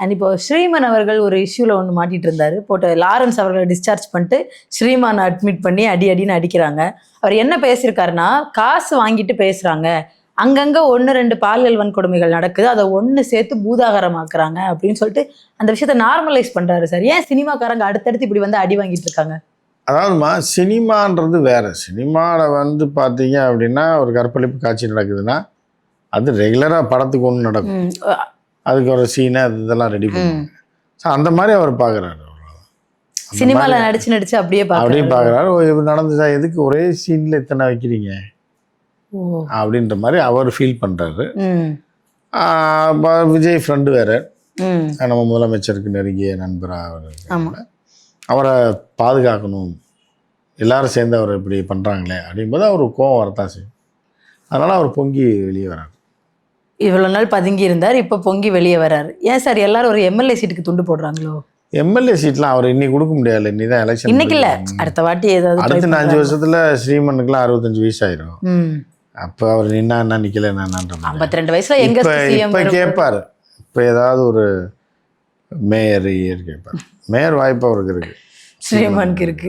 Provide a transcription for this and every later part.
And இப்போ ஸ்ரீமான் அவர்கள் ஒரு இஷ்யூவில் ஒன்று மாட்டிட்டு இருந்தாரு. போட்டு லாரன்ஸ் அவர்களை டிஸ்சார்ஜ் பண்ணிட்டு ஸ்ரீமானை அட்மிட் பண்ணி அடின்னு அடிக்கிறாங்க. அவர் என்ன பேசியிருக்காருன்னா, காசு வாங்கிட்டு பேசுகிறாங்க, அங்கங்கே 1-2 பாலியல் வன்கொடுமைகள் நடக்குது, அதை ஒன்று சேர்த்து பூதாகரமாக்குறாங்க அப்படின்னு சொல்லிட்டு அந்த விஷயத்த நார்மலைஸ் பண்ணுறாரு சார். ஏன் சினிமாக்காரங்க அடுத்தடுத்து இப்படி வந்து அடி வாங்கிட்டு இருக்காங்க? அதாவதுமா, சினிமான்றது வேறு. சினிமாவில் வந்து பார்த்தீங்க அப்படின்னா ஒரு கற்பழிப்பு காட்சி நடக்குதுன்னா அது ரெகுலராக படத்துக்கு ஒன்று நடக்கும். அதுக்கு ஒரு சீனை இதெல்லாம் ரெடி பண்ணுவாங்க. ஸோ அந்த மாதிரி அவர் பார்க்குறாரு. சினிமாவில் நடிச்சு அப்படியே பார்க்குறாரு. நடந்துச்சா, எதுக்கு ஒரே சீனில் இத்தனை வைக்கிறீங்க அப்படின்ற மாதிரி அவர் ஃபீல் பண்ணுறாரு. விஜய் ஃப்ரெண்டு வேறு, நம்ம முதலமைச்சருக்கு நெருங்கிய நண்பராக, அவரை பாதுகாக்கணும், எல்லாரும் சேர்ந்து அவர் இப்படி பண்ணுறாங்களே அப்படிங்கும்போது அவர் கோவம் வரத்தான் செய்யும். அதனால் அவர் பொங்கி வெளியே வராரு. இவ்வளோ நாள் பதுங்கி இருந்தார், இப்போ பொங்கி வெளியே வராரு. ஏன் சார் எல்லாரும் ஒரு எம்எல்ஏ சீட்டுக்கு துண்டு போடுறாங்களோ? எம்எல்ஏ சீட்லாம் அவர் இன்னி கொடுக்க முடியாது. இன்னி தான் எலெக்ஷன். இன்னைக்கு இல்லை, அடுத்த வாட்டி ஏதாவது. அடுத்த 5 வருஷத்தில் ஸ்ரீமனுக்குலாம் 65 வயசு ஆயிரும். அப்போ அவர் நின்னா நிற்கல என்னன்ற 52 வயசுல எங்க இப்போ கேட்பார். இப்போ ஏதாவது ஒரு மேயர் கேட்பார். மேயர் வாய்ப்பு அவருக்கு இருக்கு, ஸ்ரீமானுக்கு இருக்கு.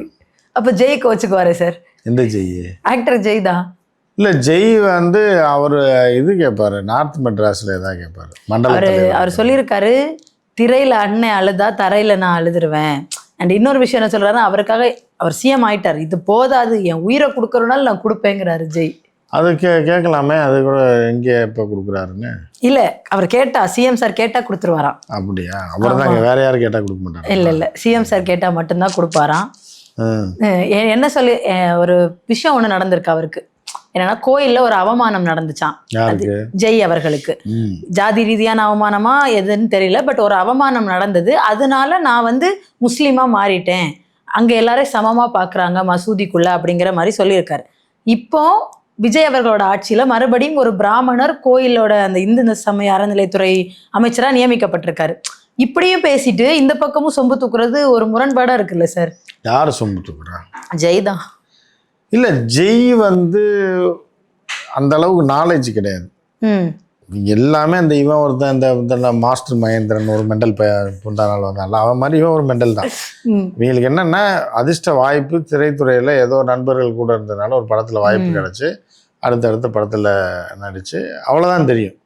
அப்போ ஜெய் கோச்சுக்குவாரு சார். எந்த ஜெய்? ஆக்டர் ஜெய் தான். இல்லை, ஜெய் வந்து அவர் இது கேட்பாரு, நார்த் மெட்ராஸில் எதாவது கேட்பாரு. அவர் சொல்லியிருக்காரு, திரையில் அண்ணன் அழுதா தரையில் நான் அழுதுருவேன். அண்ட் இன்னொரு விஷயம் என்ன சொல்கிறாரு, அவருக்காக அவர் சிஎம் ஆயிட்டார், இது போதாது, என் உயிரை கொடுக்கறனால நான் கொடுப்பேங்கிறாரு ஜெய். அது கேட்கலாமே, அது கூட எங்கே எப்போ கொடுக்குறாருன்னு. இல்லை, அவர் கேட்டா, சிஎம் சார் கேட்டால் கொடுத்துருவாராம். அப்படியா? அவர் தான் வேற யாரும் கேட்டால் கொடுக்க மாட்டாங்க. இல்லை, சிஎம் சார் கேட்டால் மட்டும்தான் கொடுப்பாராம். என்ன சொல்லி ஒரு விஷயம் ஒன்று நடந்திருக்கு அவருக்கு. என்னன்னா, கோயிலில் ஒரு அவமானம் நடந்துச்சான் ஜெய் அவர்களுக்கு. ஜாதி ரீதியான அவமானமா எதுன்னு தெரியல, பட் ஒரு அவமானம் நடந்தது. அதனால நான் வந்து முஸ்லீமா மாறிட்டேன், அங்கே எல்லாரையும் சமமாக பார்க்குறாங்க மசூதிக்குள்ள அப்படிங்கிற மாதிரி சொல்லியிருக்காரு. இப்போ விஜய் அவர்களோட ஆட்சியில் மறுபடியும் ஒரு பிராமணர் கோயிலோட அந்த இந்து சமய அறநிலைத்துறை அமைச்சராக நியமிக்கப்பட்டிருக்காரு. இப்படியும் பேசிட்டு இந்த பக்கமும் சொம்பு தூக்குறது ஒரு முரண்பாடாக இருக்குல்ல சார்? யார் சொம்பு தூக்குறா? ஜெய் தான். இல்லை, ஜெய் வந்து அந்த அளவுக்கு நாலேஜ் கிடையாது. எல்லாமே அந்த இவன் ஒருத்தன், இந்த மாஸ்டர் மகேந்திரன் ஒரு மெண்டல் புண்டா நாள் வந்தால அவன் மாதிரி இவன் ஒரு மெண்டல் தான். இவங்களுக்கு என்னென்னா, அதிர்ஷ்ட வாய்ப்பு திரைத்துறையில் ஏதோ நண்பர்கள் கூட இருந்ததுனால ஒரு படத்தில் வாய்ப்பு கிடச்சி அடுத்தடுத்த படத்தில் நடித்து அவ்வளோதான் தெரியும்.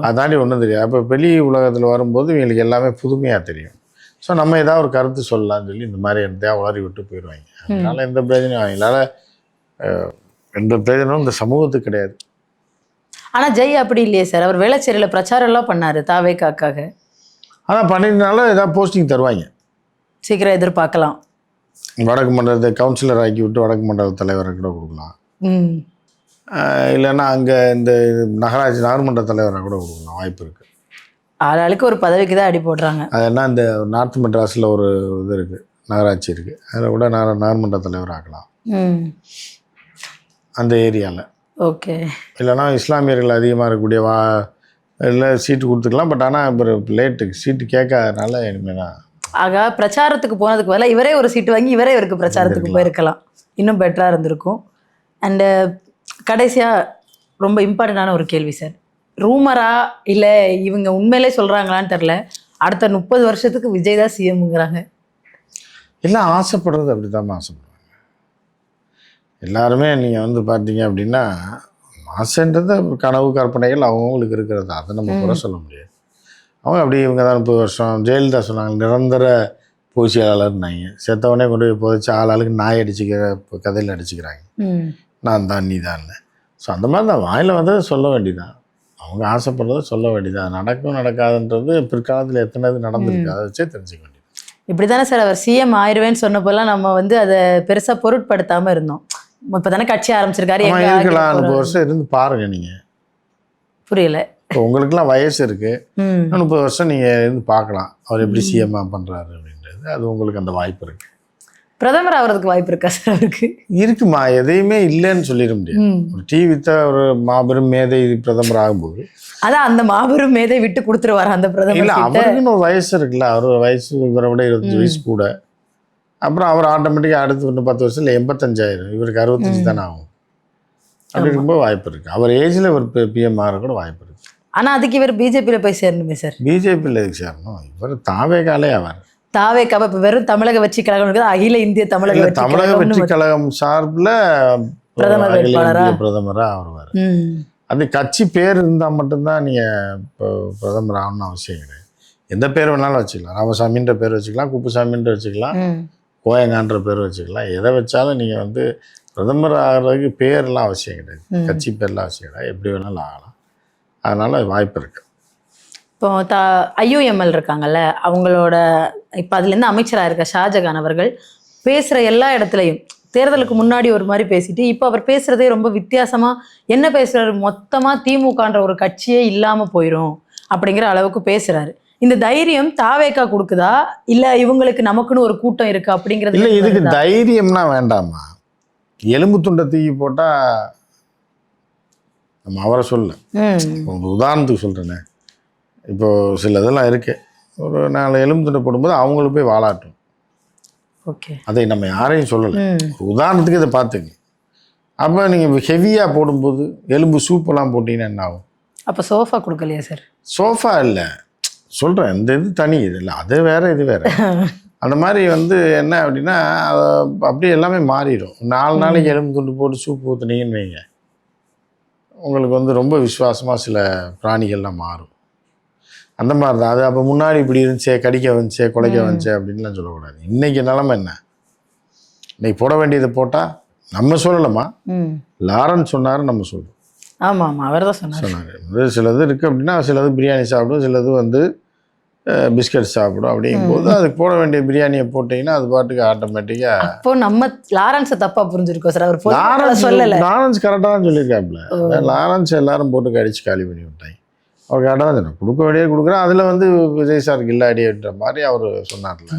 அதை தாண்டி ஒன்றும் தெரியும். அப்போ வெளி உலகத்தில் வரும்போது இவங்களுக்கு எல்லாமே புதுமையாக தெரியும். ஸோ நம்ம ஏதாவது ஒரு கருத்து சொல்லலாம்னு சொல்லி இந்த மாதிரி என்னத்தையா உளறி விட்டு போயிடுவாங்க. அதனால் எந்த பிரயோஜனம் அவங்களால எந்த பிரயோஜனமும் இந்த சமூகத்துக்கு கிடையாது. ஆனால் ஜெய் அப்படி இல்லையே சார், அவர் வேளச்சேரியில் பிரச்சாரம் எல்லாம் பண்ணார் தாவேக்காக்காக. ஆனால் பண்ணினாலும் ஏதாவது போஸ்டிங் தருவாங்க, சீக்கிரம் எதிர்பார்க்கலாம். வடக்கு மண்டலத்தை கவுன்சிலர் ஆக்கி விட்டு வடக்கு மண்டல தலைவரை கூட கொடுக்கலாம். இல்லைன்னா அங்கே இந்த நகராட்சி நகர்மன்ற தலைவராக கூட கொடுக்கலாம், வாய்ப்பு இருக்குது. ஆளாளுக்கு ஒரு பதவிக்கு தான் அடி போடுறாங்க. அது என்ன, இந்த நார்த் மெட்ராஸில் ஒரு இது இருக்குது, நகராட்சி இருக்குது, அதில் கூட நகர்மன்ற தலைவர் ஆக்கலாம் அந்த ஏரியாவில். ஓகே. இல்லைனா இஸ்லாமியர்கள் அதிகமாக இருக்கக்கூடிய இல்லை சீட்டு கொடுத்துக்கலாம். பட் ஆனால் இப்போ லேட்டு சீட்டு கேட்காதனால இனிமேல் ஆகா பிரச்சாரத்துக்கு போனதுக்கு பதிலாக இவரே ஒரு சீட்டு வாங்கி இவரே இவருக்கு பிரச்சாரத்துக்கு போயிருக்கலாம், இன்னும் பெட்டராக இருந்திருக்கும். அண்டு கடைசியாக ரொம்ப இம்பார்ட்டண்டான ஒரு கேள்வி சார், ரூமரா இல்லை இவங்க உண்மையிலே சொல்கிறாங்களான்னு தெரில, அடுத்த 30 வருஷத்துக்கு விஜய் தான் சிஎம்ங்கிறாங்க. எல்லாம் ஆசைப்படுறது அப்படி தான் ஆசைப்படுறாங்க எல்லாருமே. நீங்கள் வந்து பார்த்தீங்க அப்படின்னா, ஆசைன்றது கனவு கற்பனைகள் அவங்களுக்கு இருக்கிறது, அதை நம்ம குறை சொல்ல முடியாது. அவங்க அப்படி இவங்க தான் 30 வருஷம். ஜெயலலிதா சொன்னாங்க நிரந்தர பூச்சியாளர்னாங்க, செத்தவனே கொண்டு போய் புதைச்சி ஆளாளுக்கு நாய் அடிச்சுக்கிற கதையில் அடிச்சுக்கிறாங்க, நான் தான் நீ தான். ஸோ அந்த மாதிரி தான் வாயில் வந்து சொல்ல வேண்டியதான், அவங்க ஆசைப்படுறத சொல்ல வேண்டியதான். நடக்கும் நடக்காதுன்றது பிற்காலத்தில் எத்தனை இது நடந்திருக்கு, அதை வச்சே தெரிஞ்சுக்க வேண்டியது. இப்படி தானே சார் அவர் சிஎம் ஆயிடுவேன்னு சொன்னப்போலாம் நம்ம வந்து அதை பெருசாக பொருட்படுத்தாமல் இருந்தோம். இப்போ தானே கட்சி ஆரம்பிச்சிருக்காரு, இருக்கலாம் 30 வருஷம் இருந்து பாருங்க. நீங்கள் புரியல, இப்போ உங்களுக்குலாம் வயசு இருக்குது, 30 வருஷம் நீங்கள் இருந்து பார்க்கலாம் அவர் எப்படி சிஎம்மாக பண்ணுறாரு அப்படின்றது. அது உங்களுக்கு அந்த வாய்ப்பு இருக்குது. பிரதமர் ஆகிறதுக்கு வாய்ப்பு இருக்கா சார் அவருக்கு? இருக்குமா, எதையுமே இல்லைன்னு சொல்லிட முடியாது. ஒரு டிவித்த ஒரு மாபெரும் மேதை பிரதமர் ஆகும்போது அதான் அந்த மாபெரும் மேதை விட்டு கொடுத்துருவாரு அந்த பிரதமர். இல்லை, அவருக்குன்னு ஒரு வயசு இருக்குல்ல, அவர் வயசு இவரை விட 25 வயசு கூட. அப்புறம் அவர் ஆட்டோமேட்டிக்காக அடுத்து 10 வருஷம் இல்லை 85 இவருக்கு 65 தானே ஆகும். அப்படி இருக்கும்போது வாய்ப்பு இருக்குது. அவர் ஏஜில் ஒரு பிஎம் ஆகிற கூட வாய்ப்பு இருக்குது. ஆனா அதுக்கு இவர் பிஜேபியில போய் சேரணுமே சார். பிஜேபியில் எதுக்கு சேரணும்? இவர் தாவேகாலே ஆவார். தாவேக்காவை இப்ப வெறும் தமிழக வெற்றி கழகம் இருக்குது, அகில இந்திய தமிழக வெற்றி தமிழக வெற்றி கழகம்னு கழகம் சார்பில் பிரதமர் அகில வேட்பாளரா? இந்திய பிரதமராக வருவார். ம். அது கட்சி பேர் இருந்தால் மட்டும்தான் நீங்கள் இப்போ பிரதமர் ஆகணும்னு அவசியம் கிடையாது. எந்த பேர் வேணாலும் வச்சுக்கலாம். ராமசாமின்ற பேர் வச்சுக்கலாம், குப்புசாமின்ற வச்சுக்கலாம், ம். கோயங்கான்ற பேர் வச்சுக்கலாம். எதை வச்சாலும் நீங்கள் வந்து பிரதமர் ஆகிறதுக்கு பேர்லாம் அவசியம் கிடையாது. கட்சி பேர்லாம் அவசியம் கிடையாது. எப்படி வேணாலும் ஆகலாம். அதனால் வாய்ப்பு இருக்குது. இப்போ IUML இருக்காங்கல்ல, அவங்களோட இப்போ அதுலேருந்து அமைச்சராக இருக்க ஷாஜகான் அவர்கள் பேசுகிற எல்லா இடத்துலையும் தேர்தலுக்கு முன்னாடி ஒரு மாதிரி பேசிட்டு இப்போ அவர் பேசுகிறதே ரொம்ப வித்தியாசமாக என்ன பேசுகிறாரு, மொத்தமாக திமுகன்ற ஒரு கட்சியே இல்லாமல் போயிடும் அப்படிங்கிற அளவுக்கு பேசுகிறாரு. இந்த தைரியம் தாவேக்கா கொடுக்குதா, இல்லை இவங்களுக்கு நமக்குன்னு ஒரு கூட்டம் இருக்கு அப்படிங்கிறது? இல்லை, இதுக்கு தைரியம்னா வேண்டாமா. எலும்பு துண்டை தூக்கி போட்டால் நம்ம அவரை சொல்ல. ஒரு உதாரணத்துக்கு சொல்கிறேனே, இப்போது சில இதெல்லாம் இருக்குது. ஒரு 4 எலும்பு துண்டை போடும்போது அவங்களுக்கு போய் வாழாட்டும். ஓகே, அதை நம்ம யாரையும் சொல்லலை. ஒரு உதாரணத்துக்கு இதை பார்த்துங்க. அப்போ நீங்கள் ஹெவியாக போடும்போது எலும்பு சூப்பெல்லாம் போட்டிங்கன்னா என்ன ஆகும்? அப்போ சோஃபா கொடுக்கலையா சார்? சோஃபா இல்லை சொல்கிறேன், இந்த இது தனி இது இல்லை, அது வேறு இது வேறு. அந்த மாதிரி வந்து என்ன அப்படின்னா அப்படியே எல்லாமே மாறிடும். 4 நாளைக்கு எலும்பு துண்டு போட்டு சூப்பு ஊற்றுனீங்கன்னு வைங்க, உங்களுக்கு வந்து ரொம்ப விசுவாசமாக சில பிராணிகள்லாம் மாறும். அந்த மாதிரி தான் அது. அப்போ முன்னாடி இப்படி இருந்துச்சே, கடிக்க வந்துச்சே, குலைக்க வந்துச்சே அப்படின்லாம் சொல்லக்கூடாது. இன்றைக்கி நிலமை என்ன, இன்னைக்கு போட வேண்டியதை போட்டால் நம்ம சொல்லலாமா, லாரன்ஸ் சொன்னார் நம்ம சொல்கிறோம். ஆமாம் ஆமாம், அவர் தான் சொன்னார். சிலது இருக்குது அப்படின்னா, சிலது பிரியாணி சாப்பிடும், சிலது வந்து பிஸ்கட் சாப்பிடும். அப்படிங்கும்போது அதுக்கு போட வேண்டிய பிரியாணியை போட்டிங்கன்னா அது பாட்டுக்கு ஆட்டோமேட்டிக்காக. அப்போ நம்ம லாரன்ஸை தப்பாக புரிஞ்சிருக்கோம் சார். அவர் சொல்லலை. லாரன்ஸ் கரெக்டாக தான் சொல்லியிருக்காப்புல. லாரன்ஸ் எல்லாரும் போட்டு கடிச்சு காலி பண்ணி விட்டாங்க. அவர் கரெக்டாக தான் சொன்னார், கொடுக்க வேண்டிய கொடுக்குறேன், அதில் வந்து விஜய் சாருக்கு இல்லாடின்ற மாதிரி அவர் சொன்னார்ல.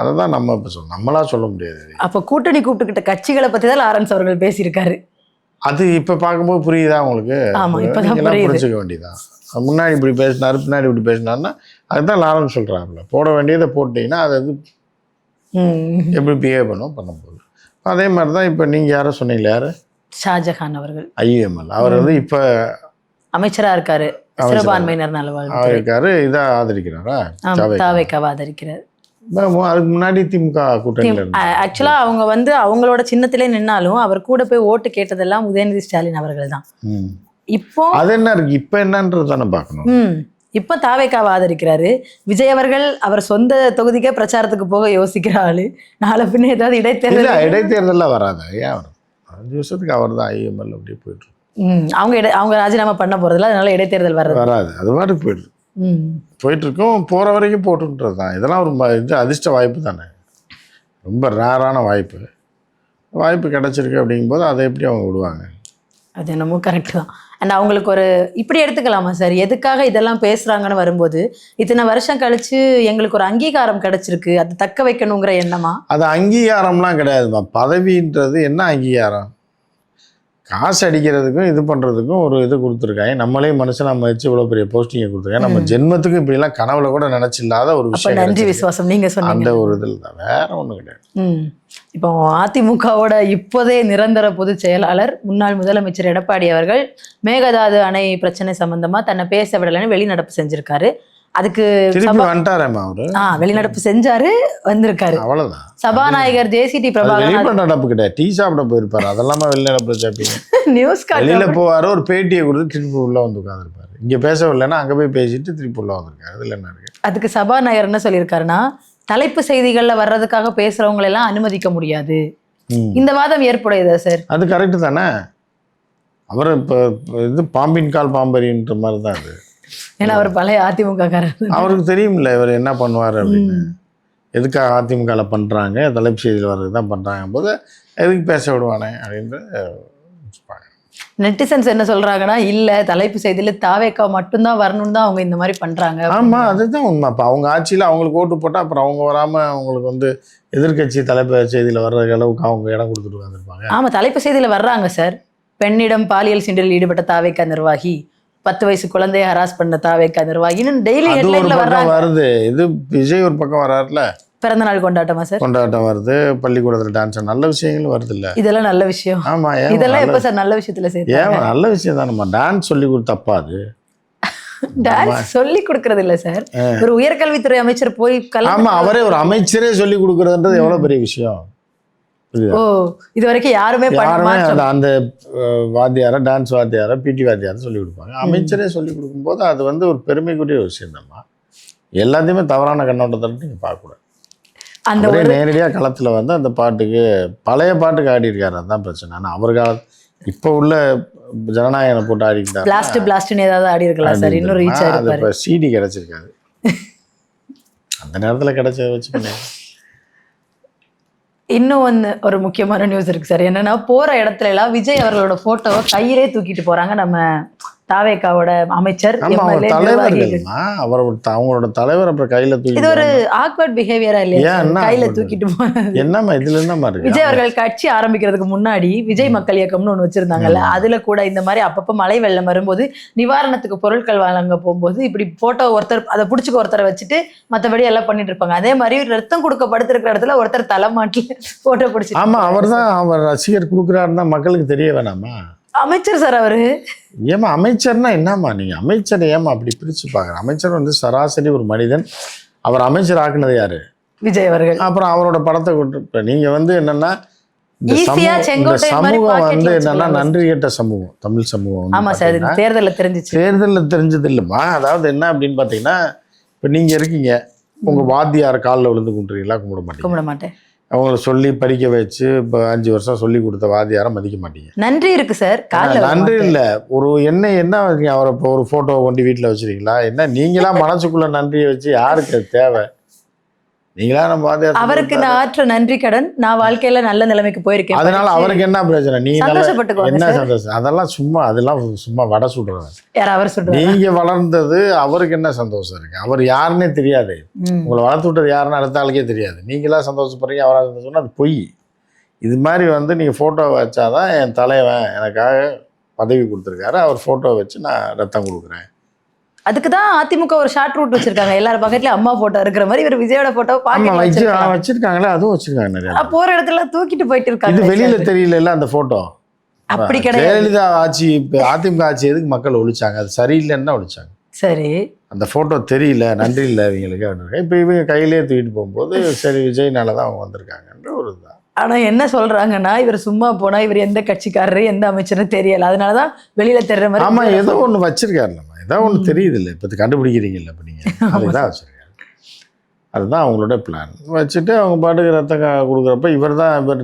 அதை தான் நம்ம இப்போ சொல்லணும், நம்மளா சொல்ல முடியாது. அப்போ கூட்டணி கூப்பிட்டுக்கிட்ட கட்சிகளை பற்றி தான் லாரன்ஸ் அவர்கள் பேசியிருக்காரு. அது இப்போ பார்க்கும்போது புரியுதா உங்களுக்கு? புரிஞ்சுக்க வேண்டியதான். முன்னாடி இப்படி பேசினாரு, பின்னாடி இப்படி பேசினாருன்னா அதுதான் லாரன்ஸ் சொல்கிறாருல. போட வேண்டியதை போட்டிங்கன்னா அது அது எப்படி பிஹேவ் பண்ணும்போது அதே மாதிரி தான். இப்போ நீங்கள் யாரும் சொன்னீங்களே, யார்? ஷாஜகான் அவர்கள் IUML அவர் வந்து இப்போ அமைச்சராக இருக்காரு, சிறுபான்மையினர் நலவாழ்வு இருக்காரு. இதை ஆதரிக்கிறாரா? தாவேக்காவை ஆதரிக்கிறார். அதுக்கு முன்னாடி திமுக கூட்டணியில் ஆக்சுவலா அவங்க வந்து அவங்களோட சின்னத்திலே நின்னாலும் அவர் கூட போய் ஓட்டு கேட்டதெல்லாம் உதயநிதி ஸ்டாலின் அவர்கள் தான். இப்போ அது என்ன இருக்கு, இப்போ என்னன்றது தானே பார்க்கணும். இப்போ தாவேக்காவை ஆதரிக்கிறாரு. விஜய் அவர்கள் அவர் சொந்த தொகுதிக்கே பிரச்சாரத்துக்கு போக யோசிக்கிற ஆளு. நாளை பின்ன ஏதாவது இடைத்தேர்தலாம் வராது. ஏன் வரும்? 5 வருஷத்துக்கு அவர் தான் IUML அப்படியே போயிட்டு அவங்க ராஜினாமா பண்ண போறதில்ல, அதனால இடைத்தேர்தல் வராது. அது பாட்டுக்கு போயிட்டு இருக்கோம். போற வரைக்கும் போட்டுன்றது தான். இதெல்லாம் ஒரு இது அதிர்ஷ்ட வாய்ப்பு தானே, ரொம்ப ரேரான வாய்ப்பு கிடைச்சிருக்கு. அப்படிங்கும்போது அதை எப்படி அவங்க விடுவாங்க? அது என்னமோ கரெக்ட் தான். அண்ட் அவங்களுக்கு ஒரு இப்படி எடுத்துக்கலாமா சார், எதுக்காக இதெல்லாம் பேசுறாங்கன்னு வரும்போது இத்தனை வருஷம் கழிச்சு எங்களுக்கு ஒரு அங்கீகாரம் கிடைச்சிருக்கு, அது தக்க வைக்கணுங்கிற எண்ணமா? அது அங்கீகாரம்லாம் கிடையாதுமா. பதவின்றது என்ன அங்கீகாரம்? காசு அடிக்கிறதுக்கும் இது பண்ணுறதுக்கும் ஒரு இது கொடுத்துருக்காங்க. நம்மளே மனுஷனா மதிச்சு இவ்வளோ பெரிய போஸ்டிங்கை கொடுத்துருக்காங்க. நம்ம ஜென்மத்துக்கு இப்படிலாம் கனவுல கூட நினச்சில்லாத ஒரு விஷயம். நன்றி விசுவாசம் நீங்கள் சொன்னீங்க. அந்த ஒரு இதில் தான், வேற ஒன்றும் கிடையாது. இப்போ அதிமுகவோட இப்போதே நிரந்தர பொதுச் செயலாளர் முன்னாள் முதலமைச்சர் எடப்பாடி அவர்கள் மேகதாது அணை பிரச்சனை சம்பந்தமா தன்னை பேச விடலைன்னு வெளிநடப்பு செஞ்சிருக்காரு. அதுக்கு வெளிநடப்பு செஞ்சாரு, வந்திருக்காரு. அவ்வளவுதான். சபாநாயகர் JCT பிரபாகரன் நடப்பு கிடையாது, டீ சாப்பிட போயிருப்பாரு. அதெல்லாம் வெளிநடப்பு சாப்பிங்க. நியூஸ் வெளியில போவாரு, ஒரு பேட்டியை கொடுத்து திருப்பி உள்ள வந்து உட்காந்துருப்பாரு. இங்க பேசவில்லைன்னா அங்க போய் பேசிட்டு திருப்பி உள்ள வந்திருக்காரு. அதுல என்ன இருக்கு? அதுக்கு சபாநாயகர் என்ன சொல்லியிருக்காருன்னா, தலைப்பு செய்திகள்ல வர்றதுக்காக பேசுறவங்களை எல்லாம் அனுமதிக்க முடியாது. இந்த வாதம் ஏற்புடையதா சார்? அது கரெக்ட் தானே. அவர் இப்போ இது பாம்பின் கால் பாம்பரின்ற மாதிரி தான் அது. ஏன்னா அவர் பழைய அதிமுக காரர், அவருக்கு தெரியும்ல இவர் என்ன பண்ணுவார் அப்படின்னு. எதுக்காக அதிமுகவில் பண்ணுறாங்க, தலைப்பு செய்தியில் வர்றது தான் பண்ணுறாங்க போது எதுக்கு பேச விடுவானே அப்படின்ற. நெட்டிசன்ஸ் என்ன சொல்றாங்கன்னா, இல்லை தலைப்பு செய்தியில் தாவேக்கா மட்டும்தான் வரணும்னு தான் அவங்க இந்த மாதிரி பண்ணுறாங்க. ஆமாம், அதுதான் உண்மை. அப்போ அவங்க ஆட்சியில் அவங்களுக்கு ஓட்டு போட்டால் அப்புறம் அவங்க வராமல் அவங்களுக்கு வந்து எதிர்கட்சி தலைப்பு செய்தியில் வர்ற அளவுக்கு அவங்க இடம் கொடுத்துட்டு வந்துருப்பாங்க. ஆமாம், தலைப்பு செய்தியில் வர்றாங்க சார். பெண்ணிடம் பாலியல் சீண்டலில் ஈடுபட்ட தாவேக்கா நிர்வாகி, 10 வயசு குழந்தைய ஹராஸ் பண்ண தாவேக்கா நிர்வாகின்னு டெய்லி ஹெட்லைன்ல வர்றாங்க. வருது. இது விஜய் ஒரு பக்கம் வராருல, பிறந்த நாள் கொண்டாட்டமா சார்? கொண்டாட்டம் வருது, பள்ளிக்கூடத்துல டான்ஸ், நல்ல விஷயங்களும் வருது இல்ல. இதெல்லாம் நல்ல விஷயம். ஆமா, இதெல்லாம் எப்ப சார் நல்ல விஷயத்துல சேர்த்து? ஏன் நல்ல விஷயம் தான். நம்ம டான்ஸ் சொல்லி கொடுத்தப்பா அது டான்ஸ் சொல்லி கொடுக்கறது இல்ல சார். ஒரு உயர்கல்வித்துறை அமைச்சர் போய் ஆமா, அவரே ஒரு அமைச்சரே சொல்லி கொடுக்கறதுன்றது எவ்வளவு பெரிய விஷயம். ஓ, இது வரைக்கும் யாருமே அந்த வாத்தியார, டான்ஸ் வாத்தியார, பிடி வாத்தியார சொல்லி கொடுப்பாங்க. அமைச்சரே சொல்லி கொடுக்கும்போது அது வந்து ஒரு பெருமைக்குரிய ஒரு விஷயம் தான்மா. எல்லாத்தையுமே தவறான கண்ணோட்டத்தை நீங்க பார்க்கக்கூடாது. அந்த நேரடியாக களத்தில் வந்து அந்த பாட்டுக்கு, பழைய பாட்டுக்கு ஆடி இருக்காரு, அதுதான் பிரச்சனை. ஆனால் அவர் இப்போ உள்ள ஜனநாயகனை போட்டு ஆடிக்கிட்டாரு. பிளாஸ்ட்னு ஏதாவது ஆடி இருக்கலாம் சார், இன்னும் ரீச் ஆயிருப்பாரு. இப்போ சிடி கிடைச்சிருக்காது, அந்த நேரத்தில் கிடைச்ச வச்சுக்கோங்க. இன்னும் ஒரு முக்கியமான நியூஸ் இருக்கு சார். என்னன்னா, போற இடத்துல எல்லாம் விஜய் அவர்களோட போட்டோவை கையிலே தூக்கிட்டு போறாங்க நம்ம தாவேக்காவோட அமைச்சர். அவங்களோட தலைவர் அப்புறம் கையில தூக்கி, இது ஒரு ஆக்வர்ட் பிஹேவியரா இல்லையா? கையில தூக்கிட்டு போனது என்னமா இதுல என்னமா இருக்கு? விஜய் அவர்கள் கட்சி ஆரம்பிக்கிறதுக்கு முன்னாடி விஜய் மக்கள் இயக்கம்னு ஒண்ணு வச்சிருந்தாங்கல்ல, அதுல கூட இந்த மாதிரி அப்பப்ப மழை வெள்ளம் வரும்போது நிவாரணத்துக்கு பொருட்கள் வழங்க போகும்போது இப்படி போட்டோ ஒருத்தர் அதை புடிச்சுக்க ஒருத்தரை வச்சுட்டு மத்தபடி எல்லாம் பண்ணிட்டு இருப்பாங்க. அதே மாதிரி ரத்தம் கொடுக்க படுத்திருக்கிற இடத்துல ஒருத்தர் தலைமாட்டில போட்டோ பிடிச்சி. ஆமா, அவர் தான் அவர் ரசிகர் கொடுக்குறாருன்னா மக்களுக்கு தெரிய வேணாமா? அமைச்சர் சார் அவரு. ஏமா அமைச்சர்னா என்னம்மா நீங்க அமைச்சர் ஏமா அப்படி பிரிச்சு பாக்குற? அமைச்சர் வந்து சராசரி ஒரு மனிதன். அவர் அமைச்சர் ஆக்குனது யாரு? விஜய் அவர்கள். அப்புறம் அவரோட படத்தை கொண்டு நீங்க வந்து என்னன்னா, இந்த சமூகம் வந்து என்னன்னா நன்றி கேட்ட சமூகம், தமிழ் சமூகம். ஆமா சார், தேர்தலில் தெரிஞ்சிச்சு. தேர்தலில் தெரிஞ்சது இல்லைம்மா. அதாவது என்ன அப்படின்னு பாத்தீங்கன்னா, இப்ப நீங்க இருக்கீங்க, உங்க வாத்தியார் காலில் விழுந்து கும்பிடுறீங்களா? கும்பிட மாட்டேன். அவங்கள சொல்லி படிக்க வச்சு இப்போ 5 வருஷம் சொல்லி கொடுத்த வாதியாரை மதிக்க மாட்டீங்க. நன்றி இருக்கு சார். நன்றி இல்லை, ஒரு என்ன அவரை இப்போ ஒரு ஃபோட்டோவை கொண்டு வீட்டில் வச்சுருக்கீங்களா? என்ன நீங்களா மனசுக்குள்ள நன்றியை வச்சு யாருக்கு அது தேவை? நீங்களா நம்ம வாதியார் அவருக்கு நான் ஆற்ற நன்றி கடன், நான் வாழ்க்கையில நல்ல நிலைமைக்கு போயிருக்கேன், அதனால அவருக்கு என்ன பிரச்சனை? நீங்க என்ன சந்தோஷம்? அதெல்லாம் சும்மா வடை சுடுறாங்க. அவர் சொல்றாரு. நீங்க வளர்ந்தது அவருக்கு என்ன சந்தோஷம் இருக்கு? அவர் யாருன்னே தெரியாது. உங்களை வளர்த்து விட்டது யாருன்னு அடுத்த ஆளுக்கே தெரியாது. நீங்களா சந்தோஷப்படுறீங்க, அவரா சந்தோஷம்னா அது பொய். இது மாதிரி வந்து நீங்க போட்டோ வச்சாதான் என் தலைவன் எனக்காக பதவி கொடுத்துருக்காரு, அவர் போட்டோ வச்சு நான் ரத்தம் கொடுக்குறேன். அதுக்குதான் அதிமுக ஒரு ஷார்ட் ரூட் வச்சிருக்காங்க. எல்லாரும் பக்கத்துல அம்மா போட்டோ இருக்கிற மாதிரி இவர் விஜயோட போட்டோ வச்சிருக்காங்களே, அதுவும் வச்சிருக்காங்க. நிறைய போற இடத்துல தூக்கிட்டு போயிட்டு இருக்காங்க. இது வெளியில தெரியல அந்த போட்டோ. அப்படி கிடையாது. ஜெயலலிதா ஆட்சி, அதிமுக ஆட்சி எதுக்கு மக்கள் ஒழிச்சாங்க? அது சரியில்லைன்னு ஒழிச்சாங்க. சரி, அந்த போட்டோ தெரியல, நன்றி இல்லை இவங்களுக்கு. இப்ப இவங்க கையிலேயே தூக்கிட்டு போகும்போது சரி விஜய்னாலதான் அவங்க வந்திருக்காங்கன்ற ஒரு இதுதான். ஆனா என்ன சொல்றாங்கன்னா, இவர் சும்மா போனா இவர் எந்த கட்சிக்காரரு எந்த அமைச்சரும் தெரியல, அதனாலதான் வெளியில தெரியற மாதிரி. ஆமா, ஏதோ ஒண்ணு வச்சிருக்காருல்லம்மா, ஏதோ ஒண்ணு தெரியுது இல்லை, இப்ப கண்டுபிடிக்கிறீங்கல்ல இப்ப நீங்க, அதுதான் வச்சிருக்காரு. அதுதான் அவங்களோட பிளான். வச்சுட்டு அவங்க பாட்டுக்கு ரத்தம் கொடுக்குறப்ப இவர் தான் இப்போ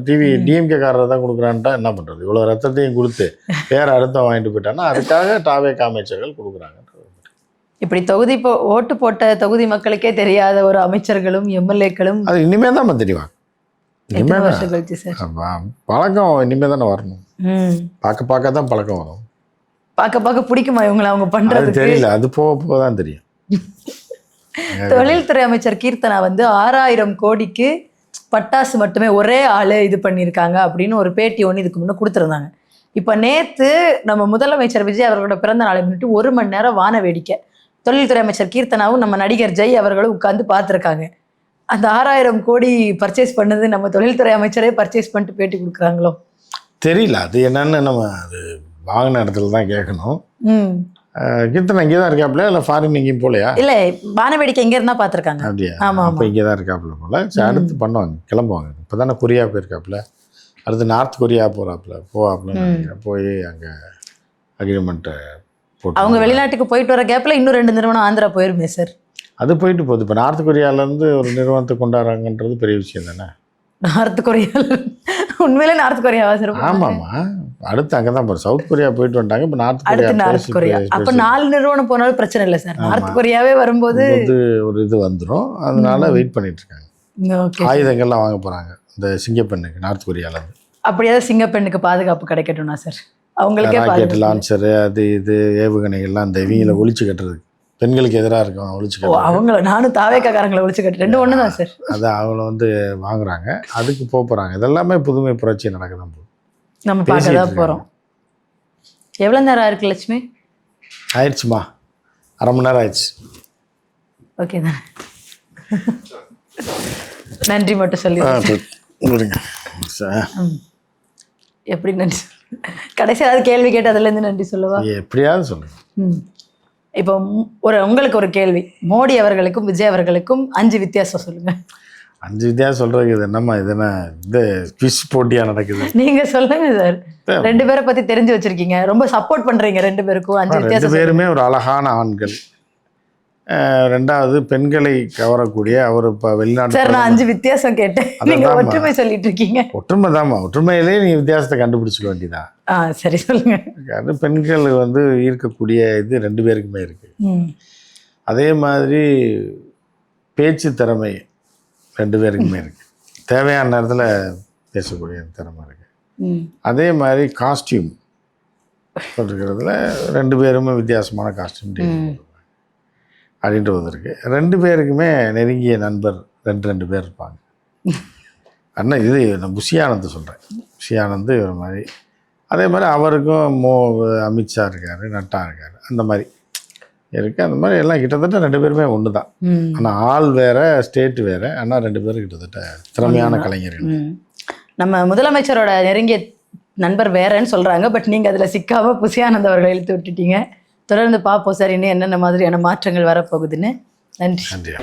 டிஎம்கே காரரை தான் கொடுக்குறான்ட்டா என்ன பண்றது? இவ்வளவு ரத்தத்தையும் கொடுத்து வேற அர்த்தம் வாங்கிட்டு போயிட்டான்னா அதுக்காக தாவேக்கா அமைச்சர்கள் கொடுக்குறாங்க. இப்படி ஓட்டு போட்ட தொகுதி மக்களுக்கே தெரியாத ஒரு அமைச்சர்களும் எம்எல்ஏக்களும் அது இனிமே தான் தெரியும். பழக்கம் இனிமே தானே வரணும். பார்க்க தான் பழக்கம் வரும். பார்க்க பிடிக்குமா இவங்களை அவங்க பண்றது தெரியல, அது போக தான் தெரியும். தொழில்துறை அமைச்சர் கீர்த்தனா வந்து 6000 கோடிக்கு பட்டாசு மட்டுமே ஒரே ஆளு இது பண்ணியிருக்காங்க அப்படின்னு ஒரு பேட்டி ஒன்று இதுக்கு முன்னே கொடுத்துருந்தாங்க. இப்போ நேற்று நம்ம முதலமைச்சர் விஜய் அவர்களோட பிறந்த நாளை முன்னிட்டு 1 மணி நேரம் வான வேடிக்கை தொழில்துறை அமைச்சர் கீர்த்தனாவும் நம்ம நடிகர் ஜெய் அவர்களும் உட்காந்து பார்த்துருக்காங்க. அந்த 6000 கோடி பர்ச்சேஸ் பண்ணது நம்ம தொழில்துறை அமைச்சரே பர்ச்சேஸ் பண்ணிட்டு பேட்டி கொடுக்குறாங்களோ தெரியல. அது என்னன்னு நம்ம அது வாங்கின இடத்துல தான் கேட்கணும். கீர்த்தனா இங்கே தான் இருக்காப்புல, இல்லை ஃபாரின் எங்கேயும் போலையா? இல்லை, வானவேடிக்கை இங்கே இருந்தால் பார்த்துருக்காங்க. அப்படியா? ஆமாம், அப்போ இங்கே தான் இருக்காப்புல போல. சரி, அடுத்து பண்ணுவாங்க, கிளம்புவாங்க. இப்போ தானே கொரியா போயிருக்காப்புல, அடுத்து நார்த் கொரியா போவாப்புல நினைக்கிறேன். போய் அங்கே அக்ரிமெண்ட்டை போட்டு அவங்க வெளிநாட்டுக்கு போயிட்டு வர கேப்பில் இன்னும் 2 நிறுவனம் ஆந்திரா போயிருமே சார். அது போயிட்டு போகுது. இப்போ நார்த் கொரியாவிலேருந்து ஒரு நிறுவனத்தை கொண்டாடுறாங்கன்றது பெரிய விஷயம் தானே. நார்த் கொரியாவில் உண்மையிலே நார்த் கொரியாவா சார்? ஆமாம்மா, அடுத்து அங்கே தான் போகிறோம். சவுத் கொரியா போயிட்டு வந்துட்டாங்க, இப்போ நார்த் கொரியா. அப்போ 4 நிறுவனம் போனாலும் பிரச்சனை இல்லை சார். நார்த் கொரியாவே வரும்போது ஒரு இது வந்துடும், அதனால வெயிட் பண்ணிட்டு இருக்காங்க. ஆயுதங்கள்லாம் வாங்க போகிறாங்க இந்த சிங்கப்பெண்ணுக்கு நார்த் கொரியாவிலேருந்து. அப்படியாவது சிங்கப்பெண்ணுக்கு பாதுகாப்பு கிடைக்கட்டும்னா சார், அவங்களுக்கே ராக்கெட் லான்ச்சரு அது இது ஏவுகணைகள்லாம் அந்த இவங்களை ஒழிச்சு கட்டுறதுக்கு, பெண்களுக்கு எதிராக இருக்கும் ஒழிச்சு கட்டுறது. அவங்கள நானும் தாவேக்காரங்களை ஒழிச்சு கட்டு 2 ஒன்று தான் சார். அதை அவங்கள வந்து வாங்குறாங்க, அதுக்கு போகிறாங்க. இதெல்லாமே புதுமை புரட்சி நடக்க தான் போகுது, நம்ம பார்க்க தான் போகிறோம். எவ்வளோ நேரம் ஆயிருக்கு லட்சுமி? ஆயிடுச்சுமா, 1/2 மணி நேரம் ஆயிடுச்சு. ஓகே தான், நன்றி மட்டும் சொல்லி எப்படி நன்றி? கடைசி ஏதாவது கேள்வி கேட்டு அதுலேருந்து நன்றி சொல்லவா? எப்படியாவது சொல்லுங்க. இப்போ உங்களுக்கு ஒரு கேள்வி, மோடி அவர்களுக்கும் விஜய் அவர்களுக்கும் 5 வித்தியாசம் சொல்லுங்க. 5 வித்தியாசம் சொல்றதுக்கு இது என்னம்மா, இது என்ன இந்த குவிஸ் போட்டியா நடக்குது? நீங்க சொல்லுங்க சார். 2 பேரை பத்தி தெரிஞ்சு வச்சிருக்கீங்க, ரொம்ப சப்போர்ட் பண்றீங்க 2 பேருக்கும். 5 வித்தியாசம். 2 பேருமே ஒரு அழகான ஆண்கள். 2வது பெண்களை கவரக்கூடிய அவர் இப்போ வெளிநாட்டு. சார் நான் 5 வித்தியாசம் கேட்டேன், நீங்க ஒற்றுமை சொல்லிட்டு இருக்கீங்க. ஒற்றுமை தான்மா, ஒற்றுமையிலேயே நீங்க வித்தியாசத்தை கண்டுபிடிச்சிக்க வேண்டியதான். சரி சொல்லுங்க. பெண்கள் வந்து ஈர்க்கக்கூடிய இது 2 பேருக்குமே இருக்கு. அதே மாதிரி பேச்சு திறமை 2 பேருக்குமே இருக்கு. தேவையான நேரத்தில் பேசக்கூடிய திறமை இருக்கு. அதே மாதிரி காஸ்டியூம் இருக்கிறதுல 2 பேருமே வித்தியாசமான காஸ்டியூம் அப்படின்றது இருக்கு. 2 பேருக்குமே நெருங்கிய நண்பர் 2 பேர் இருப்பாங்க. அண்ணா இது நான் புஷியானந்த் சொல்கிறேன். புஷியானந்த் ஒரு மாதிரி. அதே மாதிரி அவருக்கும் அமித்ஷா இருக்கார், நட்டா இருக்கார், அந்த மாதிரி இருக்குது. அந்த மாதிரி எல்லாம் கிட்டத்தட்ட 2 பேருமே ஒன்று தான். ஆனால் ஆள் வேற, ஸ்டேட் வேற. ஆனால் 2 பேரும் கிட்டத்தட்ட திறமையான கலைஞர்கள். நம்ம முதலமைச்சரோட நெருங்கிய நண்பர் வேறன்னு சொல்கிறாங்க, பட் நீங்கள் அதில் சிக்காமல் புஷியானந்த் அவர்களை இழுத்து விட்டுட்டீங்க. தொடர்ந்து பார்ப்போம் சார் இன்னும் என்னென்ன மாதிரியான மாற்றங்கள் வரப்போகுதுன்னு. நன்றி.